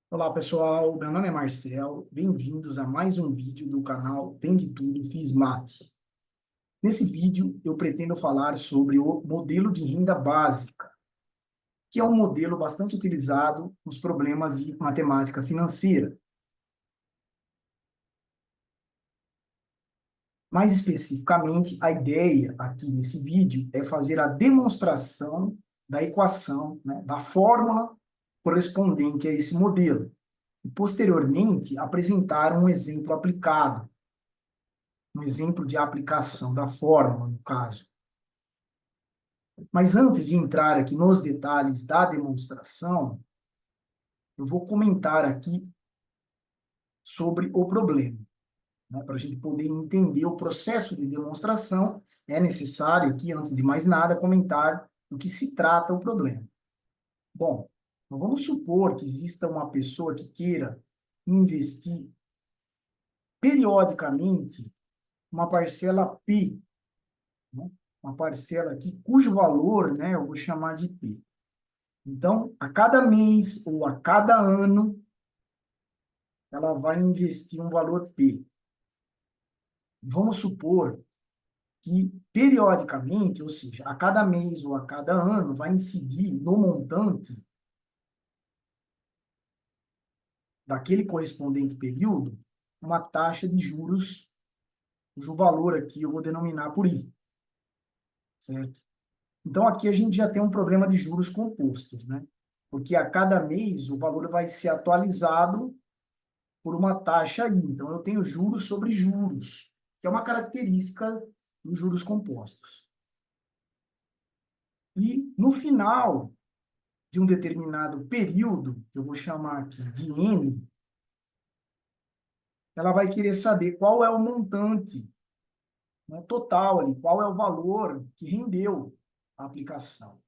Olá, pessoal. Meu nome é Marcel. Bem-vindos a mais um vídeo do canal Tem de Tudo Fiz Mate. Nesse vídeo, eu pretendo falar sobre o modelo de renda básica, que é um modelo bastante utilizado nos problemas de matemática financeira. Mais especificamente, a ideia aqui nesse vídeo é fazer a demonstração da equação, né, da fórmula correspondente a esse modelo. E, posteriormente, apresentar um exemplo aplicado, um exemplo de aplicação da fórmula, no caso. Mas antes de entrar aqui nos detalhes da demonstração, eu vou comentar aqui sobre o problema. Né? Para a gente poder entender o processo de demonstração, é necessário aqui, antes de mais nada, comentar do que se trata o problema. Bom, então vamos supor que exista uma pessoa que queira investir periodicamente uma parcela P, né? Uma parcela aqui cujo valor, né, eu vou chamar de P. Então, a cada mês ou a cada ano, ela vai investir um valor P. Vamos supor que, periodicamente, ou seja, a cada mês ou a cada ano, vai incidir no montante daquele correspondente período uma taxa de juros, cujo valor aqui eu vou denominar por I, certo? Então, aqui a gente já tem um problema de juros compostos, né? Porque a cada mês o valor vai ser atualizado por uma taxa I. Então, eu tenho juros sobre juros, que é uma característica dos juros compostos. E, no final de um determinado período, que eu vou chamar aqui de N, ela vai querer saber qual é o montante, né, total ali, qual é o valor que rendeu a aplicação.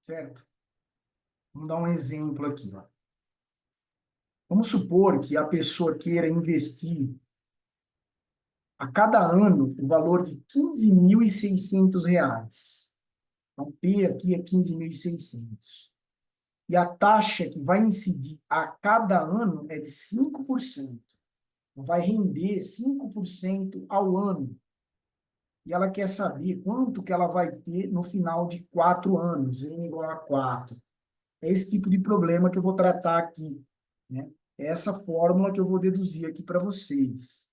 Certo? Vamos dar um exemplo aqui. Ó. Vamos supor que a pessoa queira investir a cada ano o valor de R$ 15.600. Então, P aqui é 15.600. E a taxa que vai incidir a cada ano é de 5%. Então, vai render 5% ao ano. E ela quer saber quanto que ela vai ter no final de 4 anos, N igual a 4. É esse tipo de problema que eu vou tratar aqui, né? É essa fórmula que eu vou deduzir aqui para vocês.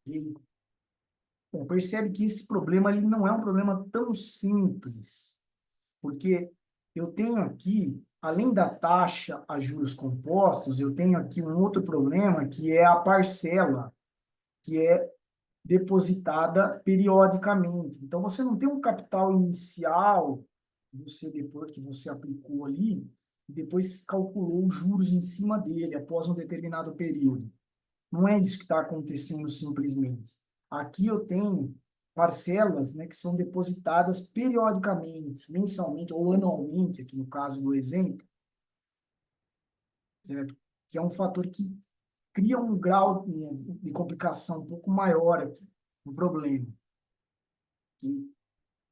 E, bom, percebe que esse problema ele não é um problema tão simples, porque eu tenho aqui, além da taxa a juros compostos, eu tenho aqui um outro problema, que é a parcela, que é depositada periodicamente. Então, você não tem um capital inicial que você aplicou ali, e depois calculou os juros em cima dele após um determinado período. Não é isso que está acontecendo simplesmente. Aqui eu tenho parcelas, né, que são depositadas periodicamente, mensalmente ou anualmente, aqui no caso do exemplo, certo? Que é um fator que cria um grau, né, de complicação um pouco maior aqui no problema. E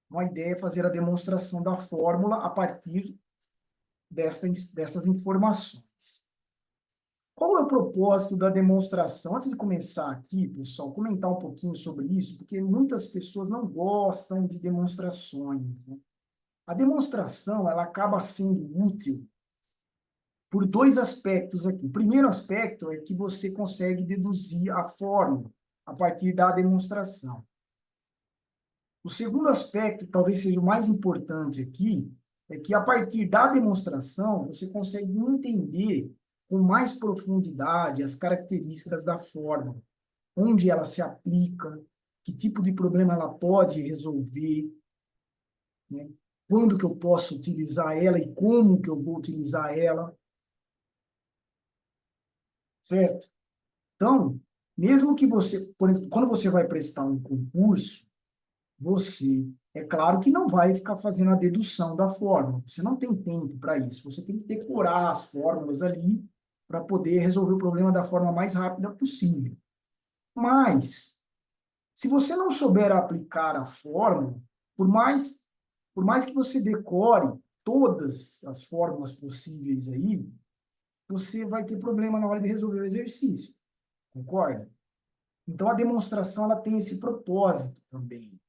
uma ideia é fazer a demonstração da fórmula a partir dessas informações. Qual é o propósito da demonstração? Antes de começar aqui, pessoal, comentar um pouquinho sobre isso, porque muitas pessoas não gostam de demonstrações, né? A demonstração, ela acaba sendo útil por dois aspectos aqui. O primeiro aspecto é que você consegue deduzir a fórmula a partir da demonstração. O segundo aspecto, talvez seja o mais importante aqui, é que a partir da demonstração você consegue entender com mais profundidade as características da fórmula, onde ela se aplica, que tipo de problema ela pode resolver, né? Quando que eu posso utilizar ela e como que eu vou utilizar ela, certo? Então, mesmo que você, por exemplo, quando você vai prestar um concurso, você, é claro que não vai ficar fazendo a dedução da fórmula. Você não tem tempo para isso. Você tem que decorar as fórmulas ali para poder resolver o problema da forma mais rápida possível. Mas, se você não souber aplicar a fórmula, por mais Por mais que você decore todas as fórmulas possíveis aí, você vai ter problema na hora de resolver o exercício. Concorda? Então, a demonstração ela tem esse propósito também,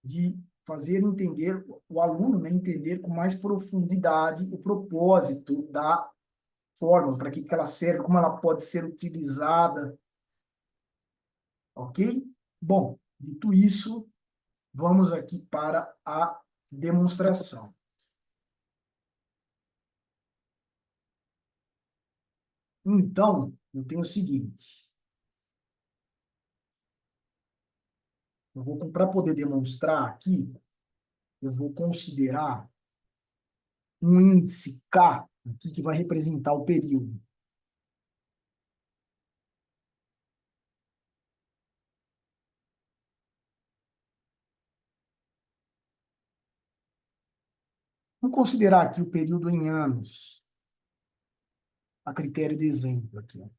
de fazer entender, o aluno, né, entender com mais profundidade o propósito da fórmula, para que que ela serve, como ela pode ser utilizada, ok? Bom, dito isso, vamos aqui para a demonstração. Então, eu tenho o seguinte, para poder demonstrar aqui, eu vou considerar um índice K aqui que vai representar o período. Vamos considerar aqui o período em anos, a critério de exemplo aqui, ó.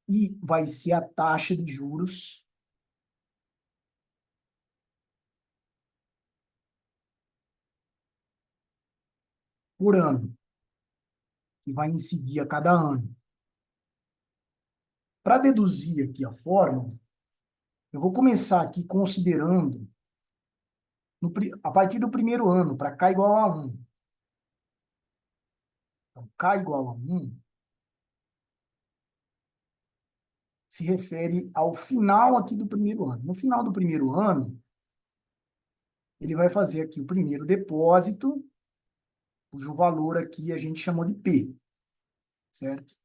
E vai ser a taxa de juros por ano, que vai incidir a cada ano. Para deduzir aqui a fórmula, eu vou começar aqui considerando, a partir do primeiro ano, para K igual a 1. Então, K igual a 1 se refere ao final aqui do primeiro ano. No final do primeiro ano, ele vai fazer aqui o primeiro depósito, cujo valor aqui a gente chamou de P, certo?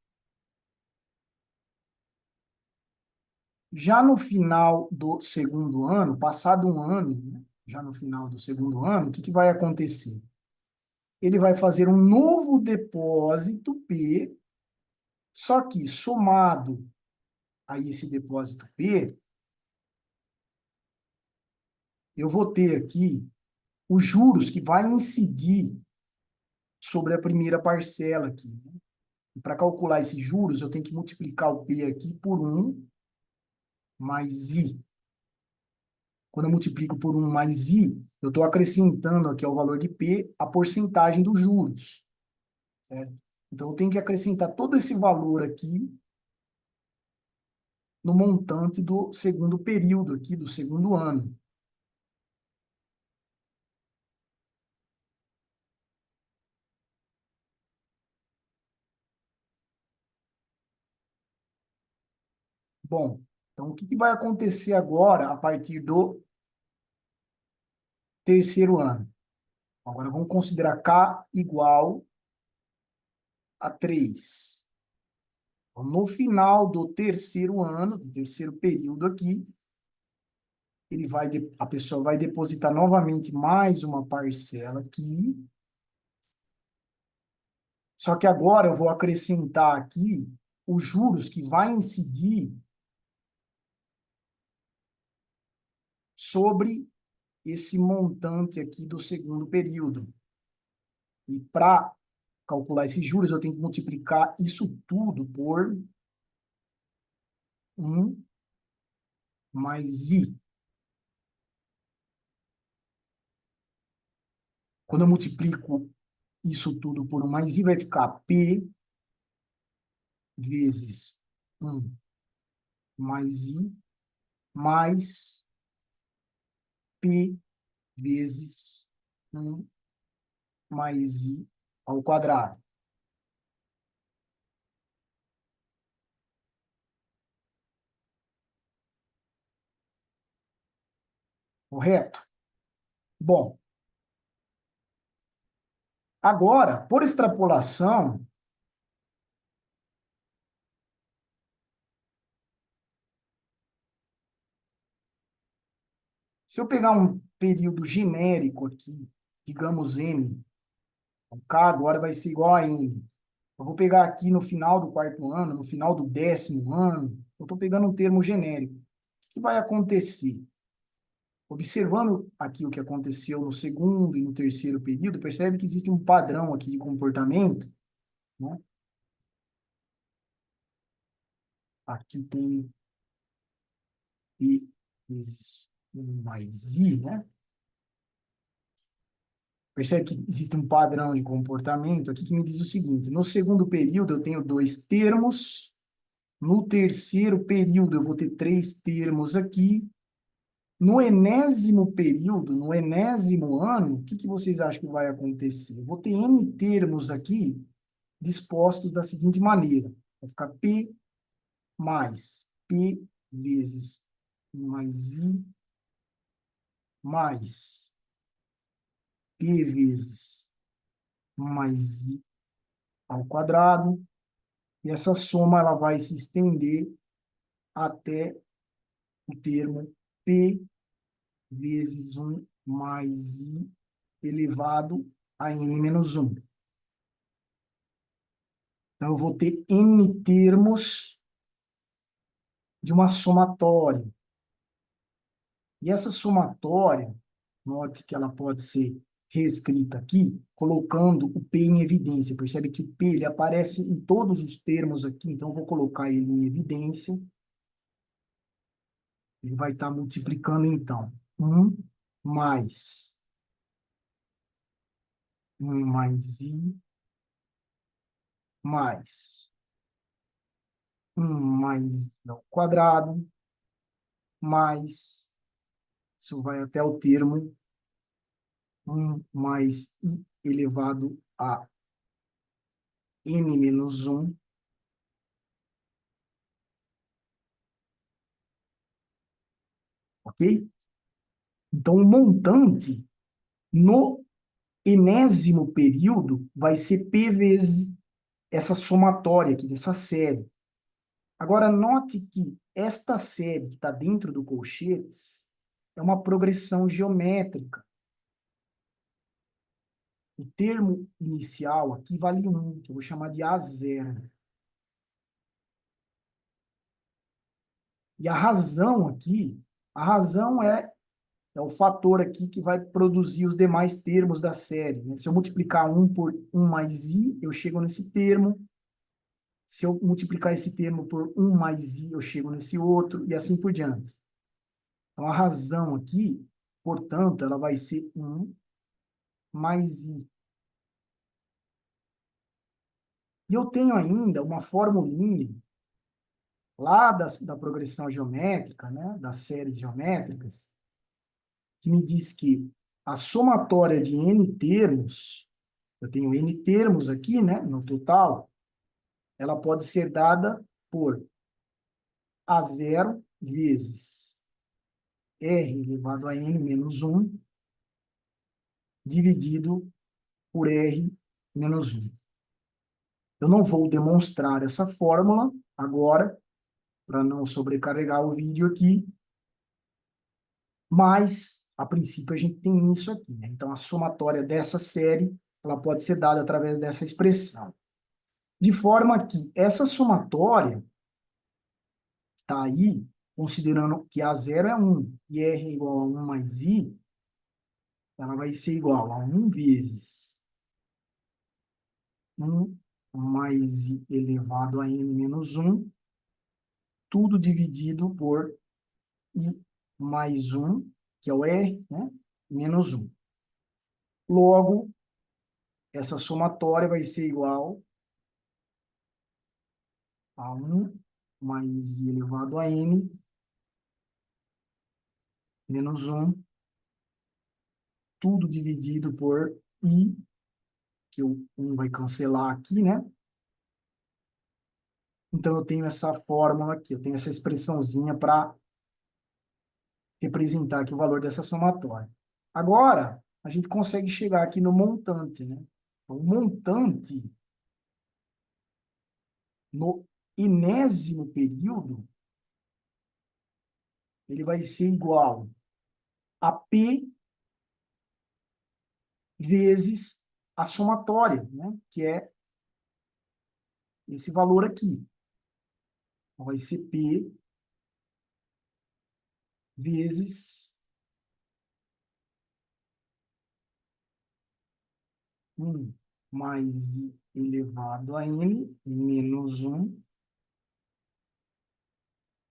Já no final do segundo ano, passado um ano, né, já no final do segundo ano, o que que vai acontecer? Ele vai fazer um novo depósito P, só que somado a esse depósito P, eu vou ter aqui os juros que vai incidir sobre a primeira parcela aqui, né? Para calcular esses juros, eu tenho que multiplicar o P aqui por 1 mais I. Quando eu multiplico por 1 mais I, eu estou acrescentando aqui ao valor de P a porcentagem dos juros, certo? Então, eu tenho que acrescentar todo esse valor aqui no montante do segundo período aqui, do segundo ano. Bom, então o que que vai acontecer agora a partir do terceiro ano? Agora vamos considerar K igual a 3. No final do terceiro ano, do terceiro período aqui, a pessoa vai depositar novamente mais uma parcela aqui. Só que agora eu vou acrescentar aqui os juros que vai incidir sobre esse montante aqui do segundo período. E para calcular esses juros, eu tenho que multiplicar isso tudo por 1 mais I. Quando eu multiplico isso tudo por 1 mais I, vai ficar P vezes 1 mais I mais P vezes 1 mais I ao quadrado. Correto? Bom, agora, por extrapolação, se eu pegar um período genérico aqui, digamos M, o K agora vai ser igual a N. Eu vou pegar aqui no final do quarto ano, no final do décimo ano, eu estou pegando um termo genérico. O que vai acontecer? Observando aqui o que aconteceu no segundo e no terceiro período, percebe que existe um padrão aqui de comportamento, né? Aqui tem P vezes mais I, né? Percebe que existe um padrão de comportamento aqui que me diz o seguinte: no segundo período eu tenho dois termos, no terceiro período eu vou ter três termos aqui, no enésimo período, no enésimo ano, o que que vocês acham que vai acontecer? Eu vou ter N termos aqui dispostos da seguinte maneira: vai ficar P mais P vezes mais I mais P vezes mais I ao quadrado, e essa soma ela vai se estender até o termo P vezes 1 mais I elevado a N menos 1. Então, eu vou ter N termos de uma somatória. E essa somatória, note que ela pode ser reescrita aqui, colocando o P em evidência. Percebe que o P ele aparece em todos os termos aqui, então eu vou colocar ele em evidência. Ele vai estar multiplicando, então, 1 mais 1 mais I mais 1 mais I ao quadrado, mais, isso vai até o termo 1 mais I elevado a N menos 1, ok? Então, o montante no enésimo período vai ser P vezes essa somatória aqui, dessa série. Agora, note que esta série que está dentro do colchetes é uma progressão geométrica. O termo inicial aqui vale 1, que eu vou chamar de A0. E a razão aqui, a razão é o fator aqui que vai produzir os demais termos da série, né? Se eu multiplicar 1 por 1 mais i, eu chego nesse termo. Se eu multiplicar esse termo por 1 mais i, eu chego nesse outro, e assim por diante. Então, a razão aqui, portanto, ela vai ser 1 mais i. E eu tenho ainda uma formulinha lá da progressão geométrica, né, das séries geométricas, que me diz que a somatória de n termos, eu tenho n termos aqui, né, no total, ela pode ser dada por A0 vezes R elevado a n menos 1, dividido por R menos 1. Eu não vou demonstrar essa fórmula agora, para não sobrecarregar o vídeo aqui, mas, a princípio, a gente tem isso aqui, né? Então, a somatória dessa série, ela pode ser dada através dessa expressão. De forma que essa somatória está aí, considerando que A0 é 1 e R é igual a 1 mais I, ela vai ser igual a 1 vezes 1 mais I elevado a N menos 1, tudo dividido por I mais 1, que é o R, né? Menos 1. Logo, essa somatória vai ser igual a 1 mais I elevado a N menos 1, tudo dividido por I, que o 1 vai cancelar aqui, né? Então, eu tenho essa fórmula aqui, eu tenho essa expressãozinha para representar aqui o valor dessa somatória. Agora, a gente consegue chegar aqui no montante, né? O montante no enésimo período, ele vai ser igual a P vezes a somatória, né? Que é esse valor aqui. Então, vai ser P vezes 1 mais I elevado a N menos 1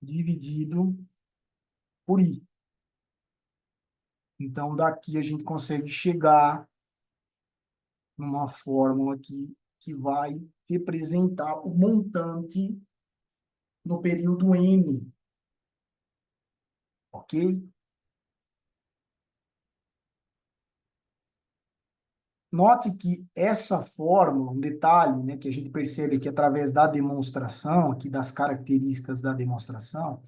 dividido por I. Então, daqui a gente consegue chegar numa fórmula que vai representar o montante no período N, ok? Note que essa fórmula, um detalhe, né, que a gente percebe aqui através da demonstração, aqui das características da demonstração,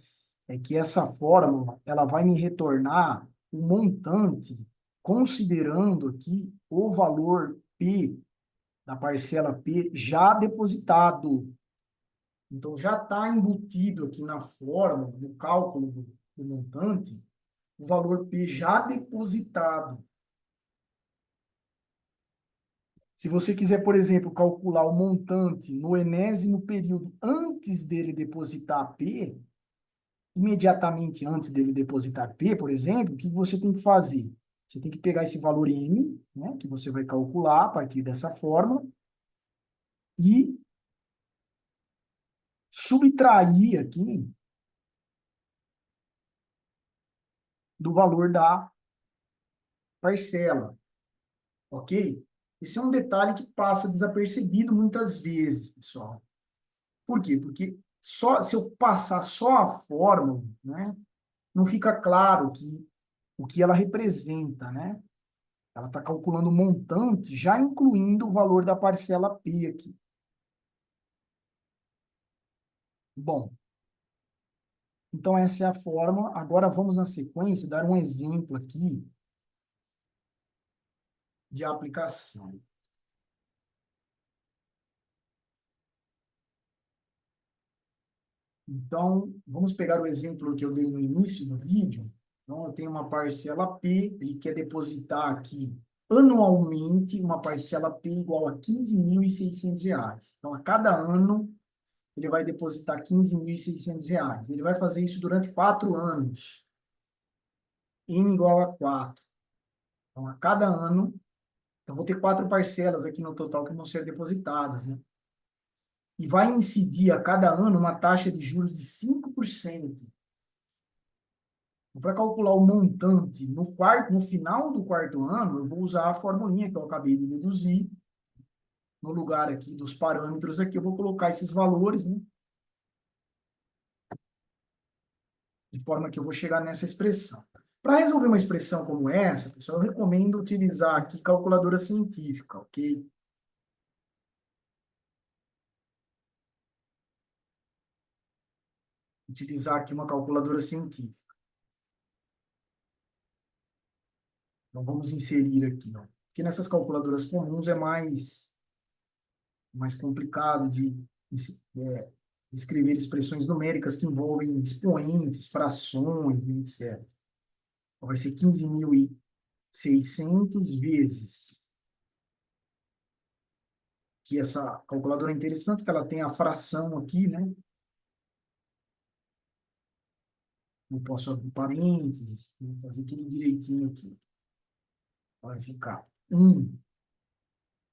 é que essa fórmula ela vai me retornar o montante, considerando aqui o valor P, da parcela P, já depositado. Então, já está embutido aqui na fórmula, no cálculo do montante, o valor P já depositado. Se você quiser, por exemplo, calcular o montante no enésimo período antes dele depositar P, imediatamente antes dele depositar P, por exemplo, o que você tem que fazer? Você tem que pegar esse valor M, né, que você vai calcular a partir dessa fórmula, e subtrair aqui do valor da parcela, ok? Esse é um detalhe que passa desapercebido muitas vezes, pessoal. Por quê? Porque só se eu passar só a fórmula, né, não fica claro o que ela representa, né? Ela está calculando o montante, já incluindo o valor da parcela P aqui. Bom, então essa é a fórmula. Agora vamos, na sequência, dar um exemplo aqui de aplicação. Então, vamos pegar o exemplo que eu dei no início do vídeo. Então, eu tenho uma parcela P, ele quer depositar aqui anualmente uma parcela P igual a R$ 15.600. Então, a cada ano, ele vai depositar R$ 15.600. Ele vai fazer isso durante 4 anos. N igual a 4. Então, a cada ano, eu vou ter 4 parcelas aqui no total que vão ser depositadas, né? E vai incidir a cada ano uma taxa de juros de 5%. Para calcular o montante no final do quarto ano, eu vou usar a formulinha que eu acabei de deduzir. No lugar aqui dos parâmetros aqui, eu vou colocar esses valores, né? De forma que eu vou chegar nessa expressão. Para resolver uma expressão como essa, pessoal, eu recomendo utilizar aqui calculadora científica, ok? Utilizar aqui uma calculadora científica. Então, vamos inserir aqui, ó. Porque nessas calculadoras comuns é mais complicado de é, escrever expressões numéricas que envolvem expoentes, frações, etc. Então, vai ser 15.600 vezes, que essa calculadora é interessante, que ela tem a fração aqui, né? Eu posso abrir parênteses, né? Fazer tudo direitinho aqui. Vai ficar 1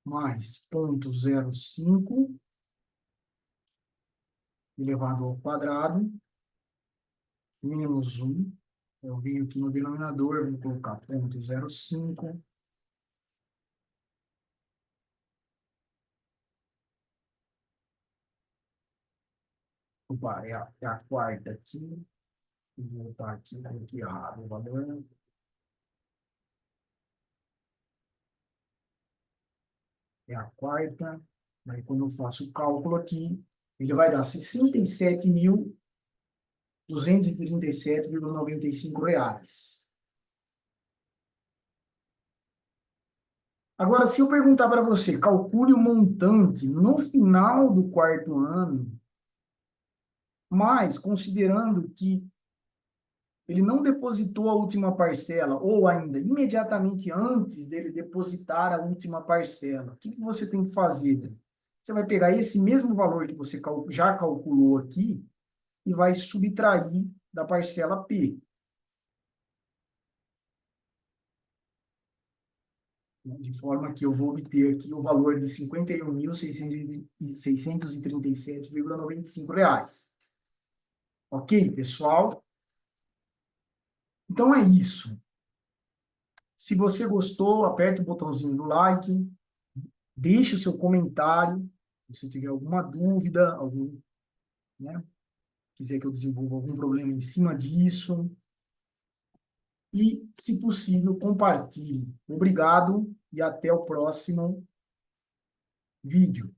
mais 0,05 elevado ao quadrado, menos 1. Eu venho aqui no denominador, vou colocar 0,05. Opa, é a quarta aqui. Vou botar aqui, coloquei errado o valor. É a quarta. Aí, quando eu faço o cálculo aqui, ele vai dar 67.237,95 reais. Agora, se eu perguntar para você, calcule o montante no final do quarto ano, mas considerando que ele não depositou a última parcela, ou ainda imediatamente antes dele depositar a última parcela, o que você tem que fazer? Você vai pegar esse mesmo valor que você já calculou aqui e vai subtrair da parcela P. De forma que eu vou obter aqui o valor de R$ 51.637,95 reais. Ok, pessoal? Então é isso. Se você gostou, aperta o botãozinho do like, deixe o seu comentário, se você tiver alguma dúvida, né, quiser que eu desenvolva algum problema em cima disso. E, se possível, compartilhe. Obrigado e até o próximo vídeo.